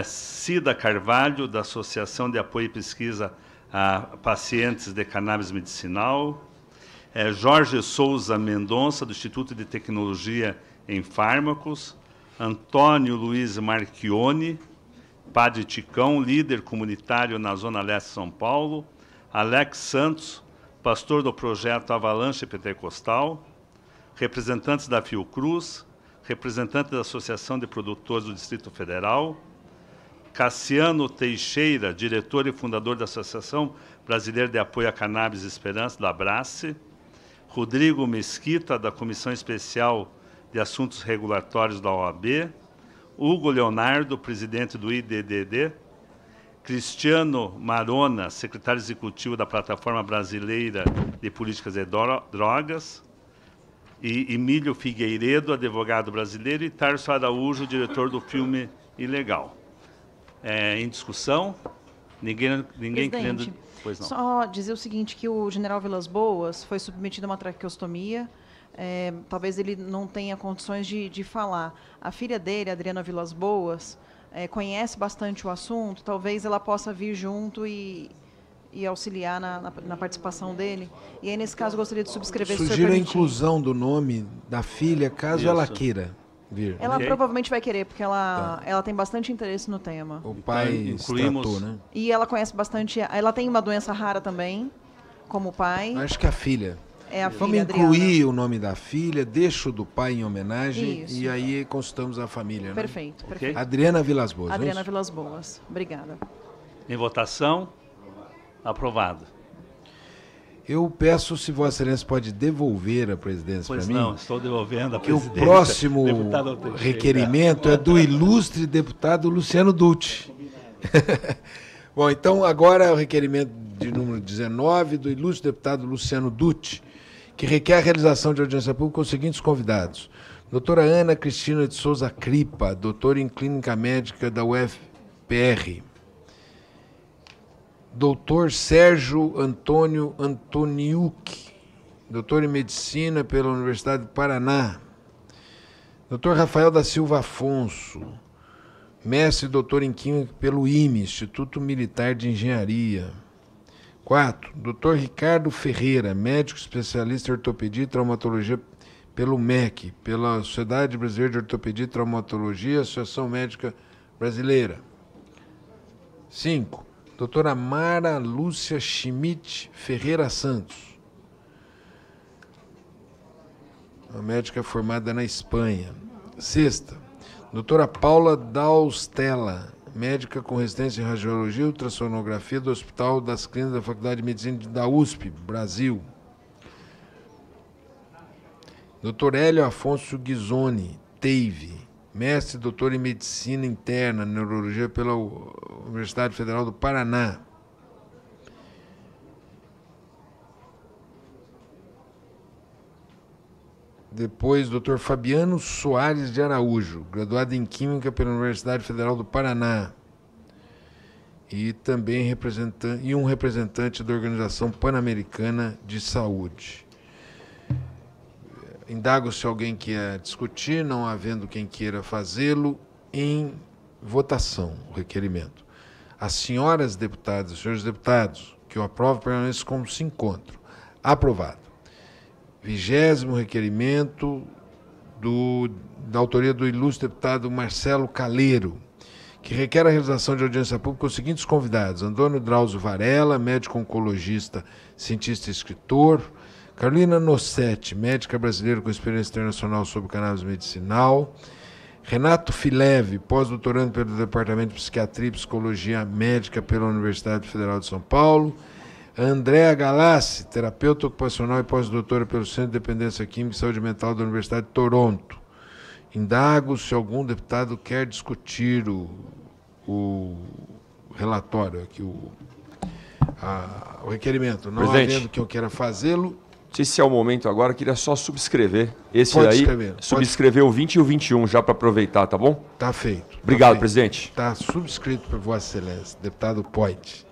Cida Carvalho, da Associação de Apoio e Pesquisa a Pacientes de Cannabis Medicinal; Jorge Souza Mendonça, do Instituto de Tecnologia em Fármacos; Antônio Luiz Marchione, Padre Ticão, líder comunitário na Zona Leste de São Paulo; Alex Santos, pastor do projeto Avalanche Pentecostal; representantes da Fiocruz; representantes da Associação de Produtores do Distrito Federal; Cassiano Teixeira, diretor e fundador da Associação Brasileira de Apoio à Cannabis e Esperança, da Abrace; Rodrigo Mesquita, da Comissão Especial de Assuntos Regulatórios da OAB; Hugo Leonardo, presidente do IDDD; Cristiano Marona, secretário executivo da Plataforma Brasileira de Políticas de Drogas; e Emílio Figueiredo, advogado brasileiro; e Tarso Araújo, diretor do Filme Ilegal. Em discussão? Ninguém querendo... Pois não.
Só dizer o seguinte, que o general Vilas Boas foi submetido a uma traqueostomia. Talvez ele não tenha condições de falar. A filha dele, Adriana Vilas Boas, conhece bastante o assunto, talvez ela possa vir junto e auxiliar na participação dele. E aí, nesse caso, eu gostaria de subscrever...
Sugiro a inclusão do nome da filha, caso ela queira vir.
Ela provavelmente vai querer, porque ela tem bastante interesse no tema.
O pai incluímos, né?
E ela conhece bastante... Ela tem uma doença rara também, como o pai.
Acho que a filha...
Vamos
incluir
Adriana.
O nome da filha, deixo do pai em homenagem. Isso. E aí consultamos a família.
Perfeito,
né?
perfeito.
Adriana Vilas Boas.
Adriana Vilas Boas. Obrigada.
Em votação, aprovado.
Eu peço se Vossa Excelência pode devolver a presidência para mim.
Pois não, estou devolvendo a
Que o
presidência.
próximo
Deputado Teixeira.
requerimento é do ilustre deputado Luciano Dutti. Bom, então agora é o requerimento de número 19 do ilustre deputado Luciano Dutti, que requer a realização de audiência pública com os seguintes convidados. Doutora Ana Cristina de Souza Cripa, doutora em Clínica Médica da UFPR. Doutor Sérgio Antônio Antoniuk, doutor em Medicina pela Universidade do Paraná. Doutor Rafael da Silva Afonso, mestre e doutor em Química pelo IME, Instituto Militar de Engenharia. 4. Doutor Ricardo Ferreira, médico especialista em ortopedia e traumatologia pelo MEC, pela Sociedade Brasileira de Ortopedia e Traumatologia, Associação Médica Brasileira. 5. Doutora Mara Lúcia Schmidt Ferreira Santos, uma médica formada na Espanha. 6. Doutora Paula Daustella, médica com residência em radiologia e ultrassonografia do Hospital das Clínicas da Faculdade de Medicina da USP, Brasil. Dr. Hélio Afonso Ghisoni, TEIV, mestre e doutor em Medicina Interna, Neurologia pela Universidade Federal do Paraná. Depois, Dr. Fabiano Soares de Araújo, graduado em Química pela Universidade Federal do Paraná. E também um representante da Organização Pan-Americana de Saúde. Indago se alguém quer discutir, não havendo quem queira fazê-lo, em votação o requerimento. As senhoras deputadas e senhores deputados que o aprovam permaneçam como se encontram. Aprovado. 20º requerimento da autoria do ilustre deputado Marcelo Caleiro, que requer a realização de audiência pública com os seguintes convidados: Antônio Drauzio Varela, médico oncologista, cientista e escritor; Carolina Nossetti, médica brasileira com experiência internacional sobre cannabis medicinal; Renato Fileve, pós-doutorando pelo Departamento de Psiquiatria e Psicologia Médica pela Universidade Federal de São Paulo; Andréa Galassi, terapeuta ocupacional e pós-doutora pelo Centro de Dependência Química e Saúde Mental da Universidade de Toronto. Indago se algum deputado quer discutir o relatório, aqui, o requerimento. Não havendo que eu queira fazê-lo.
Se é o momento agora, eu queria só subscrever. Esse
Pode
daí,
escrever.
subscrever o 20 e o 21 já para aproveitar, tá bom?
Está feito.
Obrigado, presidente.
Está subscrito por Vossa Excelência, deputado Poit.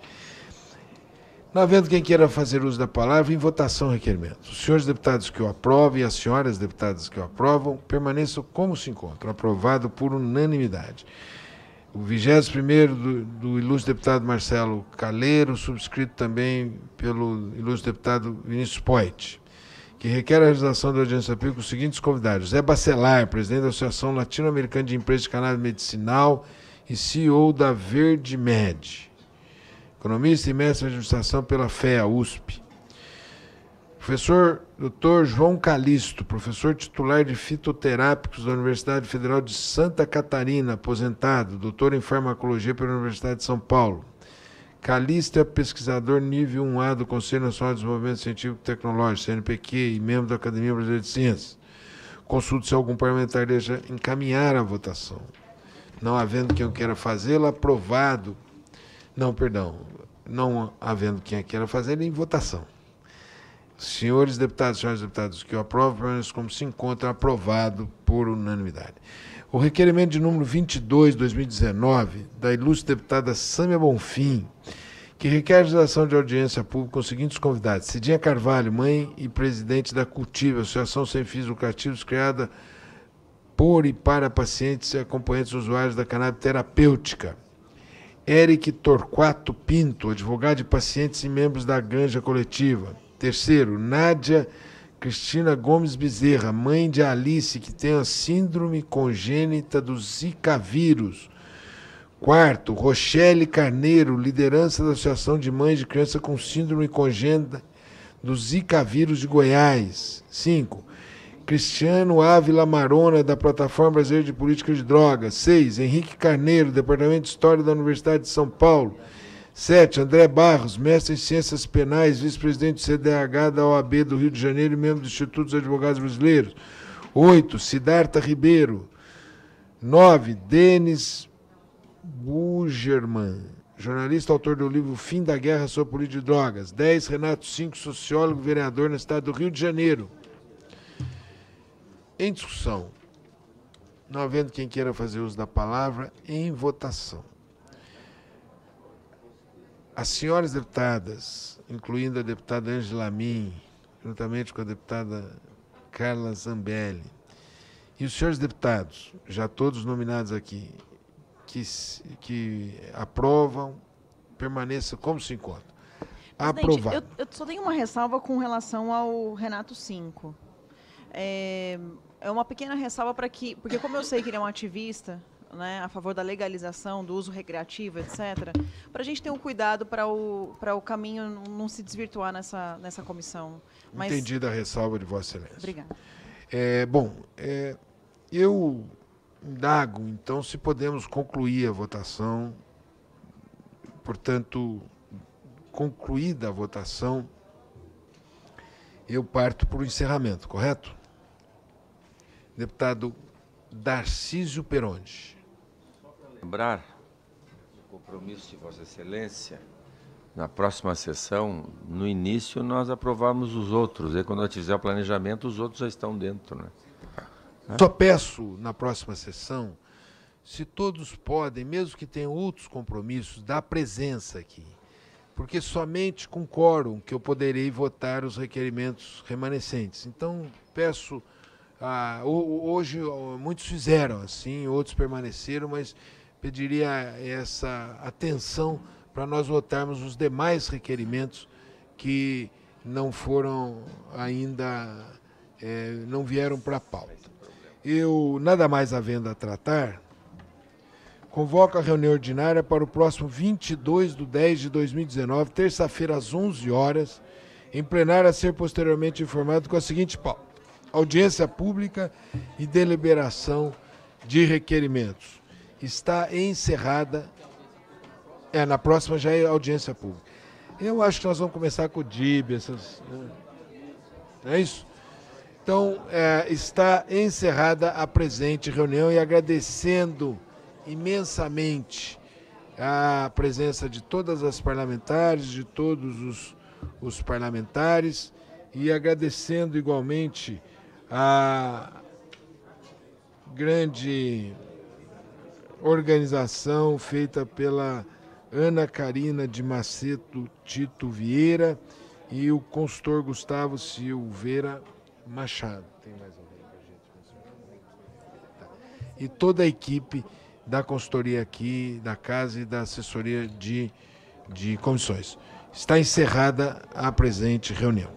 Não havendo quem queira fazer uso da palavra, em votação o requerimento. Os senhores deputados que o aprovam e as senhoras deputadas que o aprovam permaneçam como se encontram. Aprovado por unanimidade. O 21º do ilustre deputado Marcelo Caleiro, subscrito também pelo ilustre deputado Vinícius Poit, que requer a realização da audiência pública com os seguintes convidados: Zé Bacelar, presidente da Associação Latino-Americana de Empresas de Cannabis Medicinal e CEO da VerdeMed, economista e mestre em administração pela FEA, USP. Professor Dr. João Calisto, professor titular de fitoterápicos da Universidade Federal de Santa Catarina, aposentado, doutor em farmacologia pela Universidade de São Paulo. Calisto é pesquisador nível 1A do Conselho Nacional de Desenvolvimento Científico e Tecnológico, CNPq, e membro da Academia Brasileira de Ciências. Consulto se algum parlamentar deseja encaminhar a votação. Não havendo quem queira fazê-la, aprovado. Não, perdão. Não havendo quem queira fazê-la, em votação. Senhores deputados e senhoras deputadas que o aprovam, permanecem como se encontra, aprovado por unanimidade. O requerimento de número 22/2019, da ilustre deputada Sâmia Bonfim, que requer a realização de audiência pública com os seguintes convidados: Cidinha Carvalho, mãe e presidente da Cultiva, associação sem fins lucrativos criada por e para pacientes e acompanhantes usuários da cannabis terapêutica. Eric Torquato Pinto, advogado de pacientes e membros da Ganja Coletiva. Terceiro, Nádia Cristina Gomes Bezerra, mãe de Alice, que tem a síndrome congênita do Zika vírus. Quarto, Rochelle Carneiro, liderança da Associação de Mães de Criança com Síndrome Congênita do Zika vírus de Goiás. 5. Cristiano Ávila Marona, da Plataforma Brasileira de Política de Drogas. 6. Henrique Carneiro, Departamento de História da Universidade de São Paulo. 7, André Barros, mestre em Ciências Penais, vice-presidente do CDH da OAB do Rio de Janeiro e membro do Instituto dos Advogados Brasileiros. 8, Siddhartha Ribeiro. 9, Denis Bugerman, jornalista, autor do livro Fim da Guerra sobre Política de Drogas. 10, Renato Cinco, sociólogo, vereador no estado do Rio de Janeiro. Em discussão, não havendo quem queira fazer uso da palavra, em votação. As senhoras deputadas, incluindo a deputada Ângela Min, juntamente com a deputada Carla Zambelli, e os senhores deputados, já todos nominados aqui, que aprovam, permaneça como se encontra. Aprovado.
Eu só tenho uma ressalva com relação ao Renato Cinco. É uma pequena ressalva porque como eu sei que ele é um ativista, né, a favor da legalização, do uso recreativo, etc., para a gente ter um cuidado para o caminho não se desvirtuar nessa comissão. Mas...
Entendida a ressalva de Vossa Excelência.
Obrigada.
Eu indago, então, se podemos concluir a votação. Portanto, concluída a votação, eu parto para o encerramento, correto? Deputado Darcísio Peronde.
Lembrar o compromisso de Vossa Excelência, na próxima sessão, no início, nós aprovamos os outros. E quando nós fizer o planejamento, os outros já estão dentro, né?
Só peço, na próxima sessão, se todos podem, mesmo que tenham outros compromissos, dar presença aqui. Porque somente com quórum que eu poderei votar os requerimentos remanescentes. Então, peço... hoje, muitos fizeram assim, outros permaneceram, mas pediria essa atenção para nós votarmos os demais requerimentos que não foram ainda, não vieram para a pauta. Eu, nada mais havendo a tratar, convoco a reunião ordinária para o próximo 22/10/2019, terça-feira, às 11 horas, em plenário a ser posteriormente informado com a seguinte pauta: audiência pública e deliberação de requerimentos. Está encerrada. Na próxima já é audiência pública. Eu acho que nós vamos começar com o DIB, é isso? Então, está encerrada a presente reunião e agradecendo imensamente a presença de todas as parlamentares, de todos os parlamentares, e agradecendo igualmente a grande organização feita pela Ana Carina de Maceto Tito Vieira e o consultor Gustavo Silveira Machado. Tem mais alguém para a gente? E toda a equipe da consultoria aqui, da casa e da assessoria de comissões. Está encerrada a presente reunião.